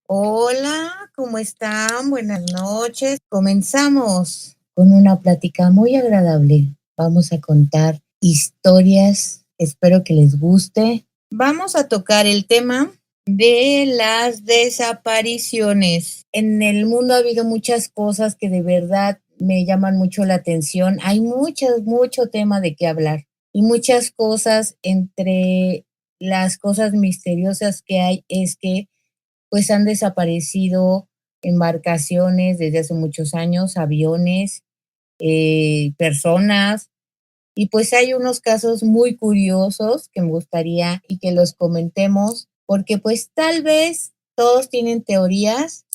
Hola, ¿cómo están? Buenas noches. Comenzamos con una plática muy agradable. Vamos a contar historias. Espero que les guste. Vamos a tocar el tema de las desapariciones. En el mundo ha habido muchas cosas que de verdad me llaman mucho la atención. Hay mucho tema de qué hablar y muchas cosas. Entre las cosas misteriosas que hay es que pues han desaparecido embarcaciones desde hace muchos años, aviones, personas, y pues hay unos casos muy curiosos que me gustaría y que los comentemos, porque pues tal vez todos tienen teorías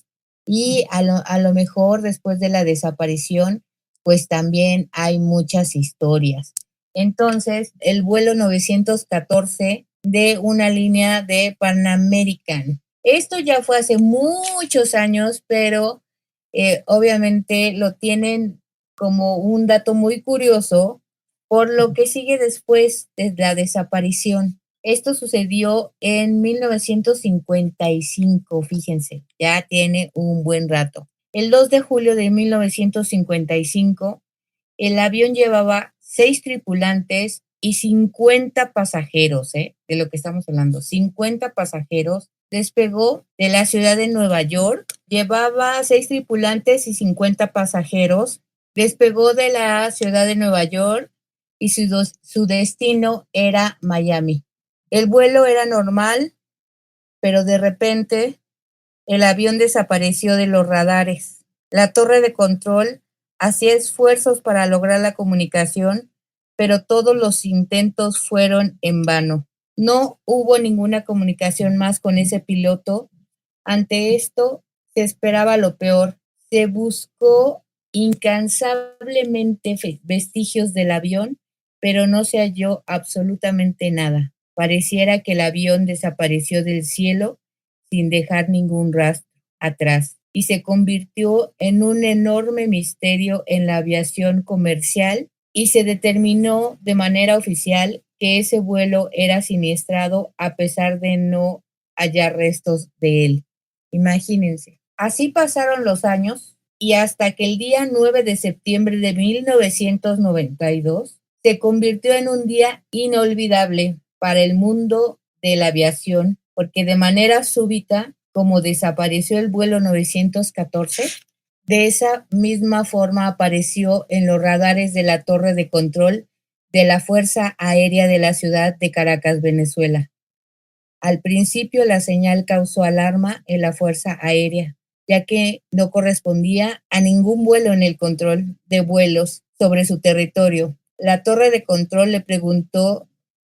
y a lo mejor después de la desaparición, pues también hay muchas historias. Entonces, el vuelo 914 de una línea de Pan American. Esto ya fue hace muchos años, pero obviamente lo tienen como un dato muy curioso por lo que sigue después de la desaparición. Esto sucedió en 1955, fíjense, ya tiene un buen rato. El 2 de julio de 1955, el avión llevaba 6 tripulantes y 50 pasajeros, de lo que estamos hablando, 50 pasajeros. Despegó de la ciudad de Nueva York, llevaba 6 tripulantes y 50 pasajeros. Despegó de la ciudad de Nueva York y su destino era Miami. El vuelo era normal, pero de repente el avión desapareció de los radares. La torre de control hacía esfuerzos para lograr la comunicación, pero todos los intentos fueron en vano. No hubo ninguna comunicación más con ese piloto. Ante esto, se esperaba lo peor. Se buscó incansablemente vestigios del avión, pero no se halló absolutamente nada. Pareciera que el avión desapareció del cielo sin dejar ningún rastro atrás y se convirtió en un enorme misterio en la aviación comercial, y se determinó de manera oficial que ese vuelo era siniestrado a pesar de no hallar restos de él. Imagínense. Así pasaron los años y hasta que el día 9 de septiembre de 1992 se convirtió en un día inolvidable para el mundo de la aviación, porque de manera súbita, como desapareció el vuelo 914, de esa misma forma apareció en los radares de la torre de control de la Fuerza Aérea de la ciudad de Caracas, Venezuela. Al principio la señal causó alarma en la Fuerza Aérea, ya que no correspondía a ningún vuelo en el control de vuelos sobre su territorio. La torre de control le preguntó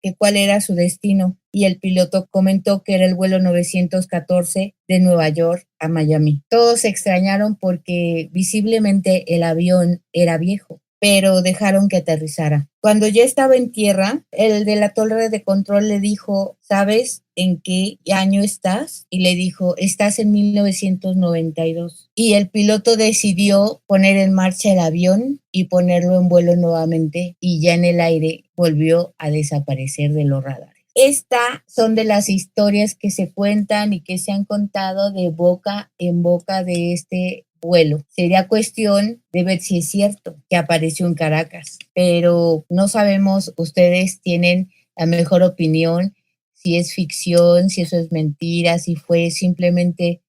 que cuál era su destino y el piloto comentó que era el vuelo 914 de Nueva York a Miami. Todos se extrañaron porque visiblemente el avión era viejo, pero dejaron que aterrizara. Cuando ya estaba en tierra, el de la torre de control le dijo, ¿sabes en qué año estás? Y le dijo, estás en 1992. Y el piloto decidió poner en marcha el avión y ponerlo en vuelo nuevamente, y ya en el aire volvió a desaparecer de los radares. Estas son de las historias que se cuentan y que se han contado de boca en boca de este vuelo. Sería cuestión de ver si es cierto que apareció en Caracas, pero no sabemos, ustedes tienen la mejor opinión, si es ficción, si eso es mentira, si fue simplemente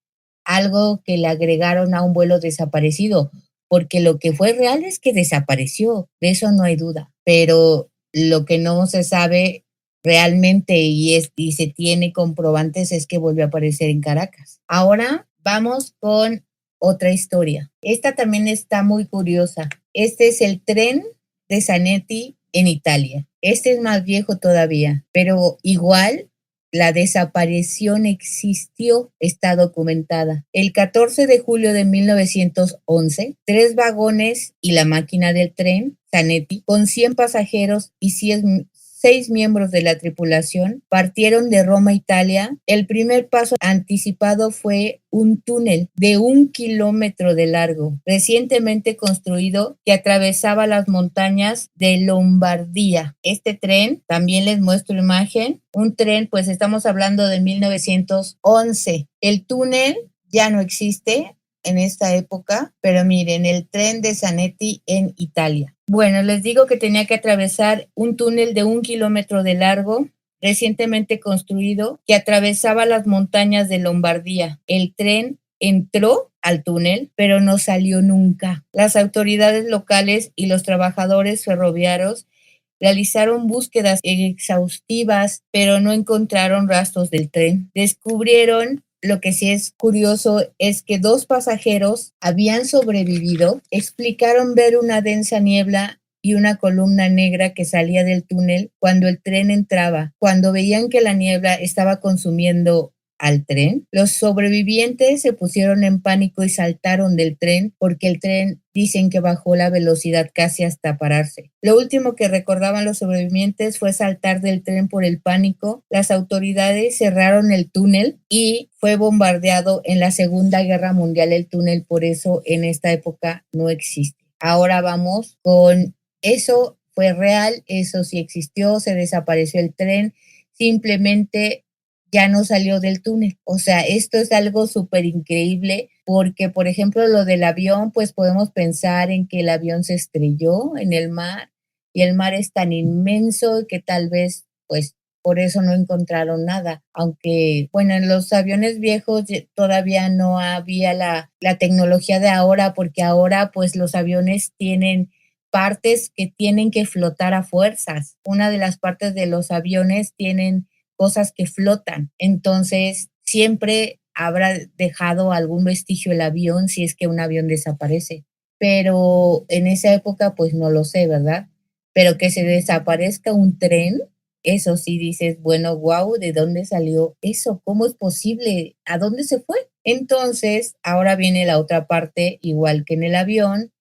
algo que le agregaron a un vuelo desaparecido, porque lo que fue real es que desapareció, de eso no hay duda, pero lo que no se sabe realmente y se tiene comprobantes es que volvió a aparecer en Caracas. Ahora vamos con otra historia. Esta también está muy curiosa. Este es el tren de Zanetti en Italia. Este es más viejo todavía, pero igual la desaparición existió, está documentada. El 14 de julio de 1911, 3 vagones y la máquina del tren Zanetti, con 100 pasajeros y 6 miembros de la tripulación, partieron de Roma, Italia. El primer paso anticipado fue un túnel de 1 kilómetro de largo, recientemente construido, que atravesaba las montañas de Lombardía. Este tren, también les muestro imagen, un tren, pues estamos hablando de 1911. El túnel ya no existe en esta época, pero miren, el tren de Zanetti en Italia. Bueno, les digo que tenía que atravesar un túnel de 1 kilómetro de largo, recientemente construido, que atravesaba las montañas de Lombardía. El tren entró al túnel, pero no salió nunca. Las autoridades locales y los trabajadores ferroviarios realizaron búsquedas exhaustivas, pero no encontraron rastros del tren. Descubrieron, lo que sí es curioso, es que 2 pasajeros habían sobrevivido. Explicaron ver una densa niebla y una columna negra que salía del túnel cuando el tren entraba. Cuando veían que la niebla estaba consumiendo al tren, los sobrevivientes se pusieron en pánico y saltaron del tren porque el tren dicen que bajó la velocidad casi hasta pararse. Lo último que recordaban los sobrevivientes fue saltar del tren por el pánico. Las autoridades cerraron el túnel y fue bombardeado en la Segunda Guerra Mundial el túnel, por eso en esta época no existe. Ahora vamos con eso. Fue real, eso sí existió, se desapareció el tren, simplemente ya no salió del túnel. O sea, esto es algo súper increíble porque, por ejemplo, lo del avión, pues podemos pensar en que el avión se estrelló en el mar y el mar es tan inmenso que tal vez, pues, por eso no encontraron nada. Aunque, bueno, en los aviones viejos todavía no había la tecnología de ahora, porque ahora, pues, los aviones tienen partes que tienen que flotar a fuerzas. Una de las partes de los aviones tienen cosas que flotan. Entonces, siempre habrá dejado algún vestigio el avión si es que un avión desaparece. Pero en esa época, pues no lo sé, ¿verdad? Pero que se desaparezca un tren, eso sí dices, bueno, wow, ¿de dónde salió eso? ¿Cómo es posible? ¿A dónde se fue? Entonces, ahora viene la otra parte, igual que en el avión,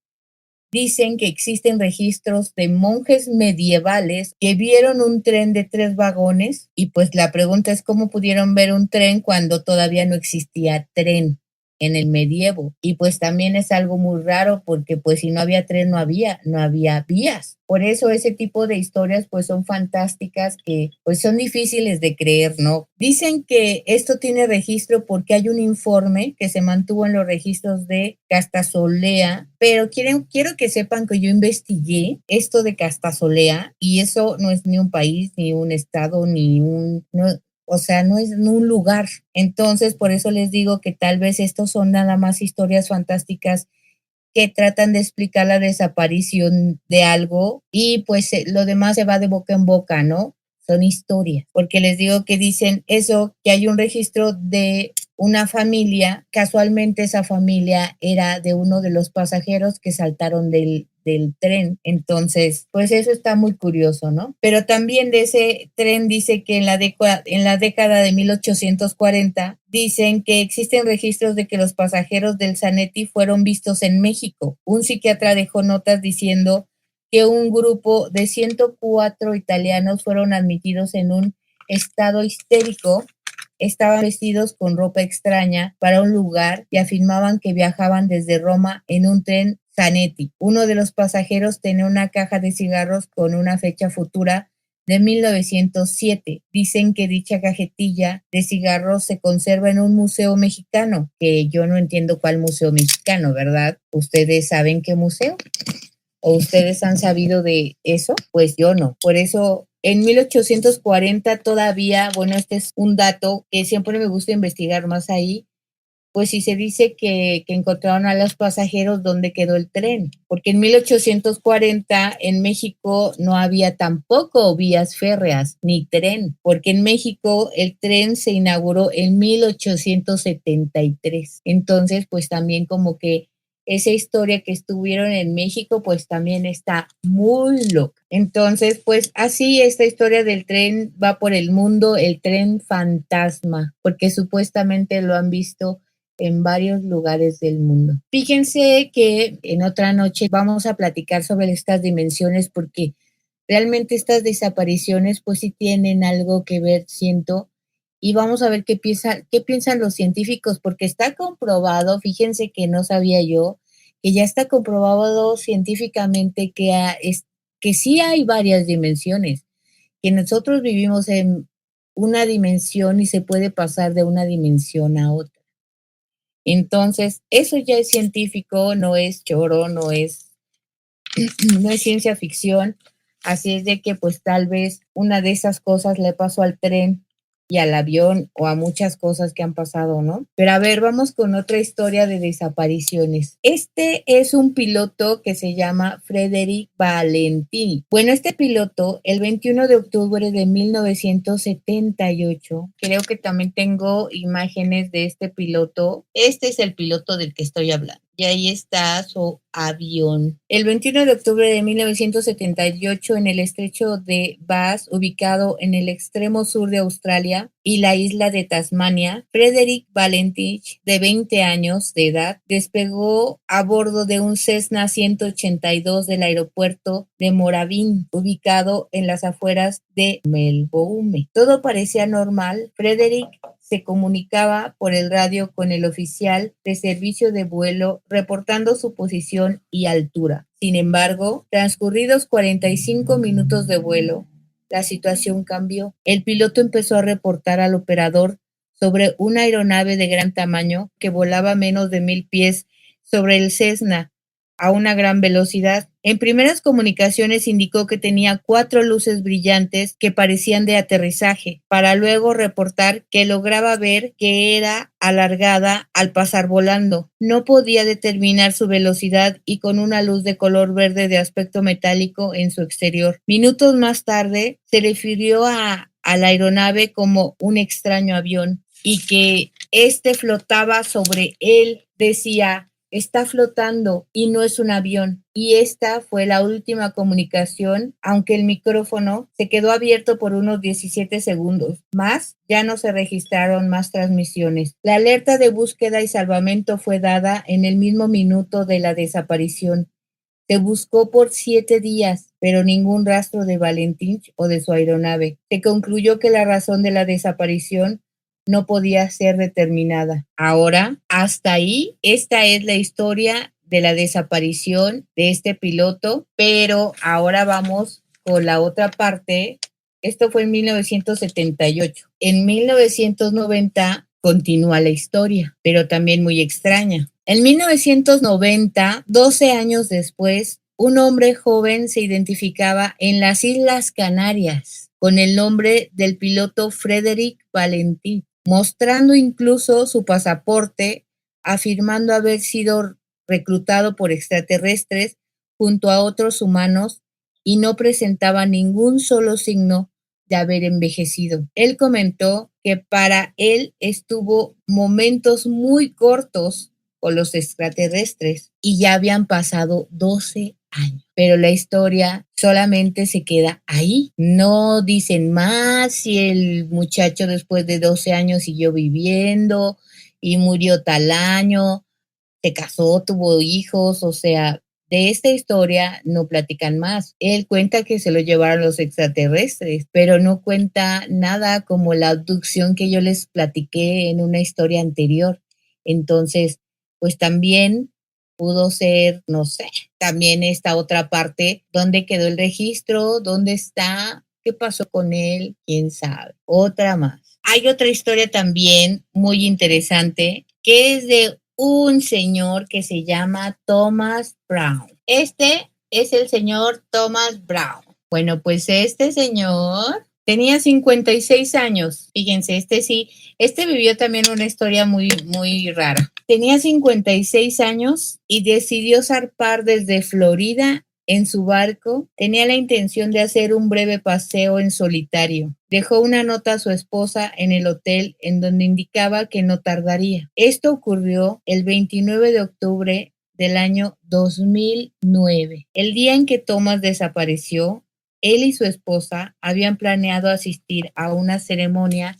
dicen que existen registros de monjes medievales que vieron un tren de 3 vagones y pues la pregunta es cómo pudieron ver un tren cuando todavía no existía tren en el medievo. Y pues también es algo muy raro porque pues si no había tren no había vías. Por eso ese tipo de historias pues son fantásticas, que pues son difíciles de creer, ¿no? Dicen que esto tiene registro porque hay un informe que se mantuvo en los registros de Castasolea, pero quiero que sepan que yo investigué esto de Castasolea y eso no es ni un país, ni un estado, ni un... No, o sea, no es un lugar. Entonces, por eso les digo que tal vez estos son nada más historias fantásticas que tratan de explicar la desaparición de algo y pues lo demás se va de boca en boca, ¿no? Son historias, porque les digo que dicen eso, que hay un registro de una familia, casualmente esa familia era de uno de los pasajeros que saltaron del tren. Entonces, pues eso está muy curioso, ¿no? Pero también de ese tren dice que en la década de 1840 dicen que existen registros de que los pasajeros del Zanetti fueron vistos en México. Un psiquiatra dejó notas diciendo que un grupo de 104 italianos fueron admitidos en un estado histérico. Estaban vestidos con ropa extraña para un lugar y afirmaban que viajaban desde Roma en un tren Zanetti. Uno de los pasajeros tenía una caja de cigarros con una fecha futura de 1907. Dicen que dicha cajetilla de cigarros se conserva en un museo mexicano, que yo no entiendo cuál museo mexicano, ¿verdad? ¿Ustedes saben qué museo? ¿O ustedes han sabido de eso? Pues yo no. Por eso, en 1840 todavía, bueno, este es un dato que siempre me gusta investigar más ahí, pues sí se dice que encontraron a los pasajeros donde quedó el tren, porque en 1840 en México no había tampoco vías férreas ni tren, porque en México el tren se inauguró en 1873. Entonces, pues también como que esa historia que estuvieron en México, pues también está muy loca. Entonces, pues así esta historia del tren va por el mundo, el tren fantasma, porque supuestamente lo han visto en varios lugares del mundo. Fíjense que en otra noche vamos a platicar sobre estas dimensiones porque realmente estas desapariciones pues sí tienen algo que ver, siento, y vamos a ver qué piensan los científicos, porque está comprobado, fíjense que no sabía yo, que ya está comprobado científicamente que sí hay varias dimensiones, que nosotros vivimos en una dimensión y se puede pasar de una dimensión a otra. Entonces, eso ya es científico, no es choro, no es ciencia ficción. Así es de que pues tal vez una de esas cosas le pasó al tren y al avión o a muchas cosas que han pasado, ¿no? Pero a ver, vamos con otra historia de desapariciones. Este es un piloto que se llama Frederick Valentini. Bueno, este piloto, el 21 de octubre de 1978, creo que también tengo imágenes de este piloto. Este es el piloto del que estoy hablando. Y ahí está su avión. El 21 de octubre de 1978, en el estrecho de Bass, ubicado en el extremo sur de Australia y la isla de Tasmania, Frederick Valentich, de 20 años de edad, despegó a bordo de un Cessna 182 del aeropuerto de Moorabbin, ubicado en las afueras de Melbourne. Todo parecía normal. Frederick se comunicaba por el radio con el oficial de servicio de vuelo reportando su posición y altura. Sin embargo, transcurridos 45 minutos de vuelo, la situación cambió. El piloto empezó a reportar al operador sobre una aeronave de gran tamaño que volaba a menos de 1000 pies sobre el Cessna a una gran velocidad. En primeras comunicaciones indicó que tenía 4 luces brillantes que parecían de aterrizaje, para luego reportar que lograba ver que era alargada al pasar volando. No podía determinar su velocidad y con una luz de color verde de aspecto metálico en su exterior. Minutos más tarde se refirió a la aeronave como un extraño avión y que éste flotaba sobre él. Decía: está flotando y no es un avión. Y esta fue la última comunicación, aunque el micrófono se quedó abierto por unos 17 segundos. Más, ya no se registraron más transmisiones. La alerta de búsqueda y salvamento fue dada en el mismo minuto de la desaparición. Se buscó por 7 días, pero ningún rastro de Valentín o de su aeronave. Se concluyó que la razón de la desaparición no podía ser determinada. Ahora, hasta ahí, esta es la historia de la desaparición de este piloto, pero ahora vamos con la otra parte. Esto fue en 1978. En 1990 continúa la historia, pero también muy extraña. En 1990, 12 años después, un hombre joven se identificaba en las Islas Canarias con el nombre del piloto Frederick Valentí, mostrando incluso su pasaporte, afirmando haber sido reclutado por extraterrestres junto a otros humanos y no presentaba ningún solo signo de haber envejecido. Él comentó que para él estuvo momentos muy cortos con los extraterrestres y ya habían pasado 12 años. Pero la historia solamente se queda ahí. No dicen más si el muchacho después de 12 años siguió viviendo y murió tal año, se casó, tuvo hijos, o sea, de esta historia no platican más. Él cuenta que se lo llevaron los extraterrestres, pero no cuenta nada como la abducción que yo les platiqué en una historia anterior. Entonces, pues también pudo ser, no sé, también esta otra parte, dónde quedó el registro, dónde está, qué pasó con él, quién sabe. Otra más. Hay otra historia también muy interesante que es de un señor que se llama Thomas Brown. Este es el señor Thomas Brown. Bueno, pues este señor tenía 56 años. Fíjense, este vivió también una historia muy, muy rara. Tenía 56 años y decidió zarpar desde Florida en su barco. Tenía la intención de hacer un breve paseo en solitario. Dejó una nota a su esposa en el hotel en donde indicaba que no tardaría. Esto ocurrió el 29 de octubre del año 2009. El día en que Thomas desapareció, él y su esposa habían planeado asistir a una ceremonia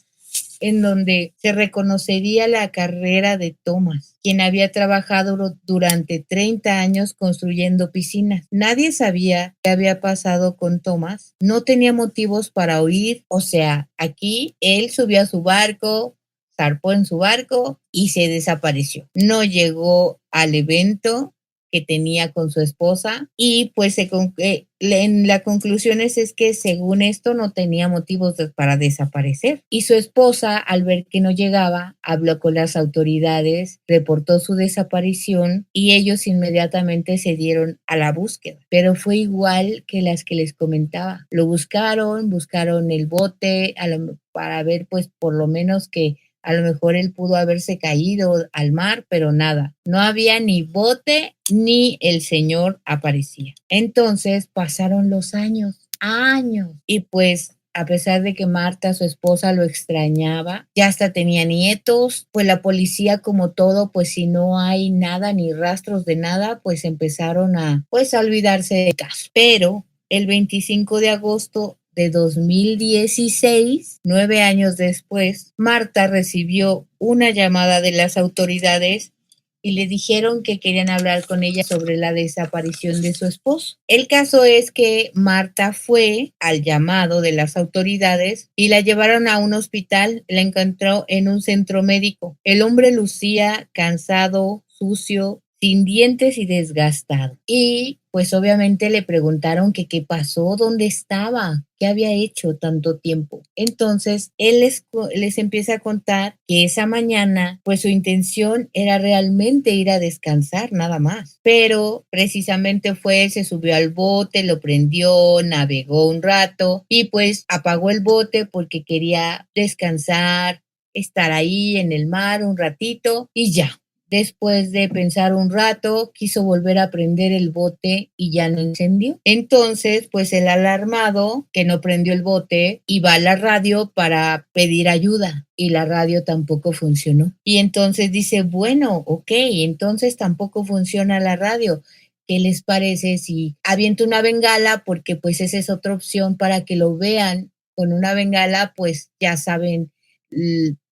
en donde se reconocería la carrera de Thomas, quien había trabajado durante 30 años construyendo piscinas. Nadie sabía qué había pasado con Thomas, no tenía motivos para huir, o sea, aquí él subió a su barco, zarpó en su barco y se desapareció. No llegó al evento que tenía con su esposa y pues en la conclusión es que según esto no tenía motivos para desaparecer. Y su esposa, al ver que no llegaba, habló con las autoridades, reportó su desaparición y ellos inmediatamente se dieron a la búsqueda. Pero fue igual que las que les comentaba. Lo buscaron el bote para ver pues por lo menos que a lo mejor él pudo haberse caído al mar, pero nada. No había ni bote ni el señor aparecía. Entonces pasaron los años. Y pues a pesar de que Marta, su esposa, lo extrañaba, ya hasta tenía nietos, pues la policía como todo, pues si no hay nada ni rastros de nada, pues empezaron a olvidarse del caso. Pero el 25 de agosto de 2016, 9 años después, Marta recibió una llamada de las autoridades y le dijeron que querían hablar con ella sobre la desaparición de su esposo. El caso es que Marta fue al llamado de las autoridades y la llevaron a un hospital. La encontró en un centro médico. El hombre lucía cansado, sucio, sin dientes y desgastado. Y pues obviamente le preguntaron que qué pasó, dónde estaba, qué había hecho tanto tiempo. Entonces él les empieza a contar que esa mañana pues su intención era realmente ir a descansar nada más. Pero precisamente se subió al bote, lo prendió, navegó un rato y pues apagó el bote porque quería descansar, estar ahí en el mar un ratito y ya. Después de pensar un rato, quiso volver a prender el bote y ya no encendió. Entonces, pues el alarmado, que no prendió el bote, iba a la radio para pedir ayuda y la radio tampoco funcionó. Y entonces dice, bueno, ok, entonces tampoco funciona la radio. ¿Qué les parece si aviento una bengala? Porque pues esa es otra opción para que lo vean. Con una bengala, pues ya saben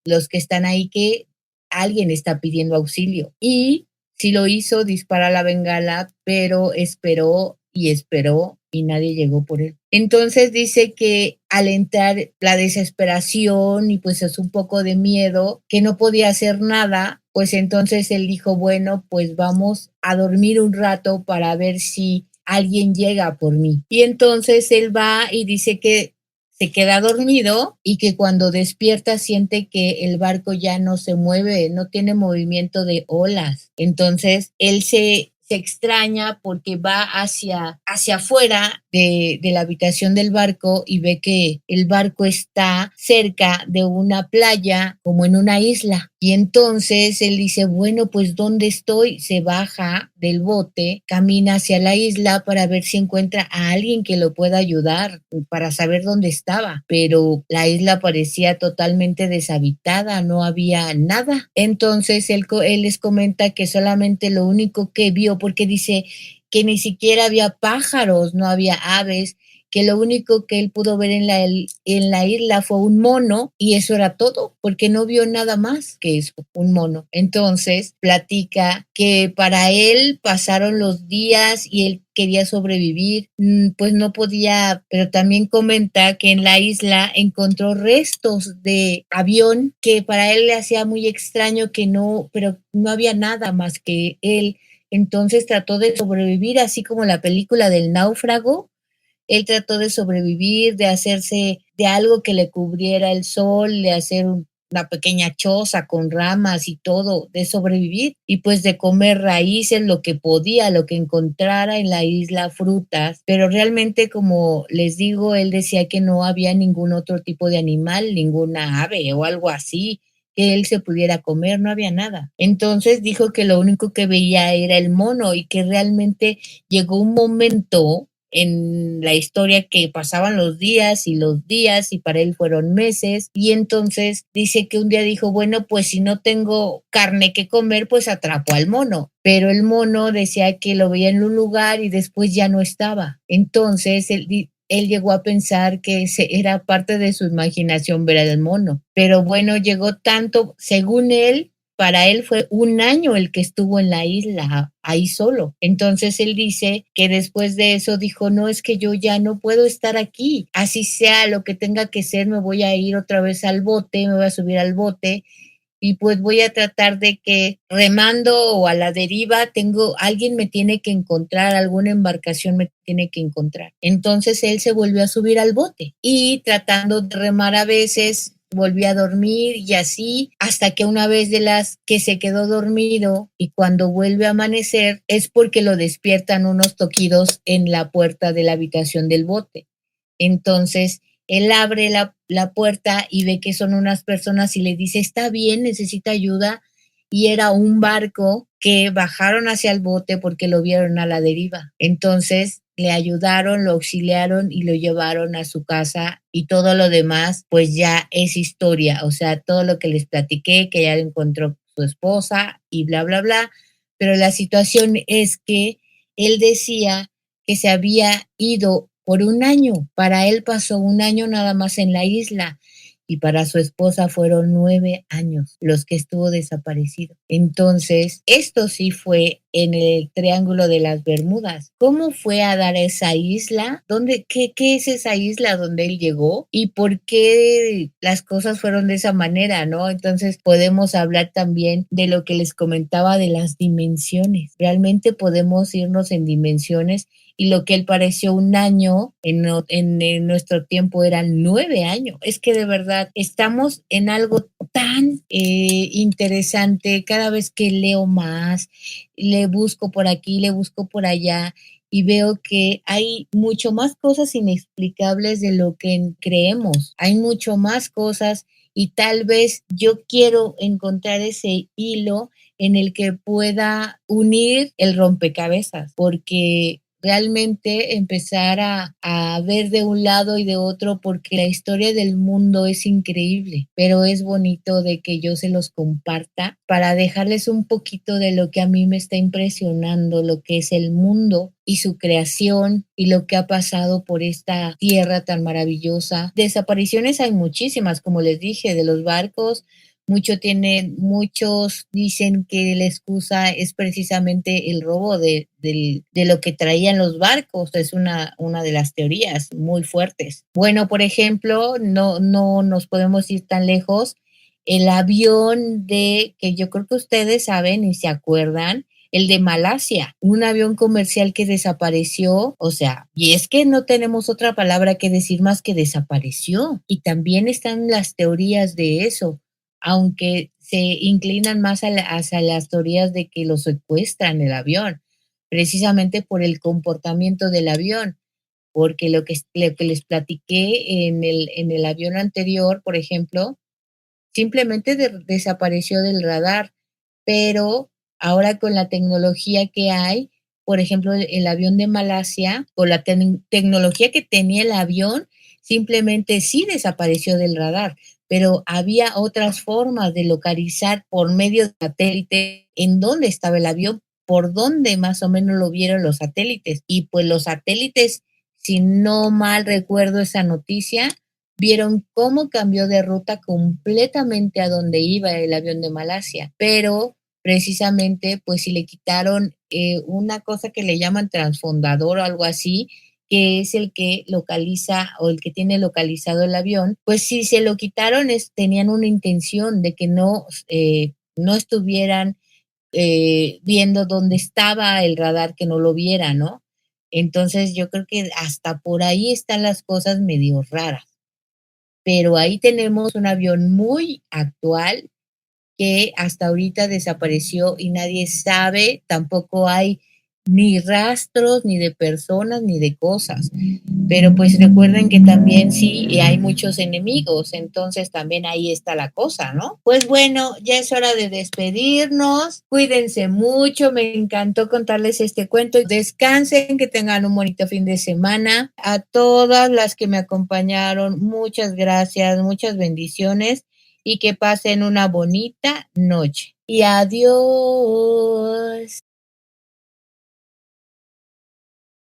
los que están ahí que alguien está pidiendo auxilio. Y sí lo hizo, dispara la bengala, pero esperó y nadie llegó por él. Entonces dice que al entrar la desesperación y pues es un poco de miedo, que no podía hacer nada, pues entonces él dijo, bueno, pues vamos a dormir un rato para ver si alguien llega por mí. Y entonces él va y dice que se queda dormido y que cuando despierta siente que el barco ya no se mueve, no tiene movimiento de olas. Entonces él se extraña porque va hacia afuera de la habitación del barco y ve que el barco está cerca de una playa, como en una isla. Y entonces él dice, bueno, pues ¿dónde estoy? Se baja del bote, camina hacia la isla para ver si encuentra a alguien que lo pueda ayudar, para saber dónde estaba. Pero la isla parecía totalmente deshabitada, no había nada. Entonces él les comenta que solamente lo único que vio, porque dice que ni siquiera había pájaros, no había aves, que lo único que él pudo ver en la isla fue un mono y eso era todo, porque no vio nada más que eso, un mono. Entonces platica que para él pasaron los días y él quería sobrevivir, pues no podía, pero también comenta que en la isla encontró restos de avión que para él le hacía muy extraño que no, pero no había nada más que él. Entonces trató de sobrevivir, así como la película del náufrago. Él trató de sobrevivir, de hacerse de algo que le cubriera el sol, de hacer una pequeña choza con ramas y todo, de sobrevivir y pues de comer raíces, lo que podía, lo que encontrara en la isla, frutas, pero realmente como les digo, él decía que no había ningún otro tipo de animal, ninguna ave o algo así que él se pudiera comer, no había nada. Entonces dijo que lo único que veía era el mono y que realmente llegó un momento en la historia que pasaban los días y para él fueron meses y entonces dice que un día dijo, bueno, pues si no tengo carne que comer, pues atrapo al mono, pero el mono decía que lo veía en un lugar y después ya no estaba. Entonces él llegó a pensar que era parte de su imaginación ver al mono, pero bueno, llegó tanto, según él, para él fue un año el que estuvo en la isla, ahí solo. Entonces él dice que después de eso dijo, no, es que yo ya no puedo estar aquí, así sea lo que tenga que ser, me voy a ir otra vez al bote, me voy a subir al bote y pues voy a tratar de que remando o a la deriva alguien me tiene que encontrar, alguna embarcación me tiene que encontrar. Entonces él se volvió a subir al bote y tratando de remar a veces volví a dormir y así hasta que una vez de las que se quedó dormido y cuando vuelve a amanecer es porque lo despiertan unos toquidos en la puerta de la habitación del bote. Entonces él abre la puerta y ve que son unas personas y le dice, está bien, necesita ayuda. Y era un barco que bajaron hacia el bote porque lo vieron a la deriva. Entonces le ayudaron, lo auxiliaron y lo llevaron a su casa y todo lo demás pues ya es historia. O sea, todo lo que les platiqué, que ya encontró su esposa y bla, bla, bla. Pero la situación es que él decía que se había ido por un año. Para él pasó un año nada más en la isla y para su esposa fueron 9 años los que estuvo desaparecido. Entonces, esto sí fue en el Triángulo de las Bermudas. ¿Cómo fue a dar a esa isla? ¿Qué es esa isla donde él llegó? ¿Y por qué las cosas fueron de esa manera, no? Entonces, podemos hablar también de lo que les comentaba de las dimensiones. Realmente podemos irnos en dimensiones y lo que él pareció un año, en nuestro tiempo eran 9 años. Es que de verdad estamos en algo tan interesante cada vez que leo más, le busco por aquí, le busco por allá y veo que hay mucho más cosas inexplicables de lo que creemos. Hay mucho más cosas y tal vez yo quiero encontrar ese hilo en el que pueda unir el rompecabezas, porque realmente empezar a ver de un lado y de otro, porque la historia del mundo es increíble, pero es bonito de que yo se los comparta para dejarles un poquito de lo que a mí me está impresionando, lo que es el mundo y su creación y lo que ha pasado por esta tierra tan maravillosa. Desapariciones hay muchísimas, como les dije, de los barcos. Muchos dicen que la excusa es precisamente el robo de lo que traían los barcos, es una de las teorías muy fuertes. Bueno, por ejemplo, no nos podemos ir tan lejos. El avión que yo creo que ustedes saben y se acuerdan, el de Malasia, un avión comercial que desapareció, o sea, y es que no tenemos otra palabra que decir más que desapareció. Y también están las teorías de eso, aunque se inclinan más hacia las teorías de que lo secuestran el avión, precisamente por el comportamiento del avión, porque lo que les platiqué en el avión anterior, por ejemplo, simplemente desapareció del radar, pero ahora con la tecnología que hay, por ejemplo, el avión de Malasia, con la tecnología que tenía el avión, simplemente sí desapareció del radar, pero había otras formas de localizar por medio de satélite en dónde estaba el avión, por dónde más o menos lo vieron los satélites. Y pues los satélites, si no mal recuerdo esa noticia, vieron cómo cambió de ruta completamente a donde iba el avión de Malasia, pero precisamente pues si le quitaron una cosa que le llaman transpondador o algo así, que es el que localiza o el que tiene localizado el avión, pues si se lo quitaron tenían una intención de que no estuvieran viendo dónde estaba el radar, que no lo viera, ¿no? Entonces yo creo que hasta por ahí están las cosas medio raras, pero ahí tenemos un avión muy actual que hasta ahorita desapareció y nadie sabe, tampoco hay ni rastros ni de personas ni de cosas. Pero pues recuerden que también sí hay muchos enemigos, entonces también ahí está la cosa, ¿no? Pues bueno, ya es hora de despedirnos. Cuídense mucho, me encantó contarles este cuento. Descansen, que tengan un bonito fin de semana. A todas las que me acompañaron, muchas gracias, muchas bendiciones y que pasen una bonita noche. Y adiós.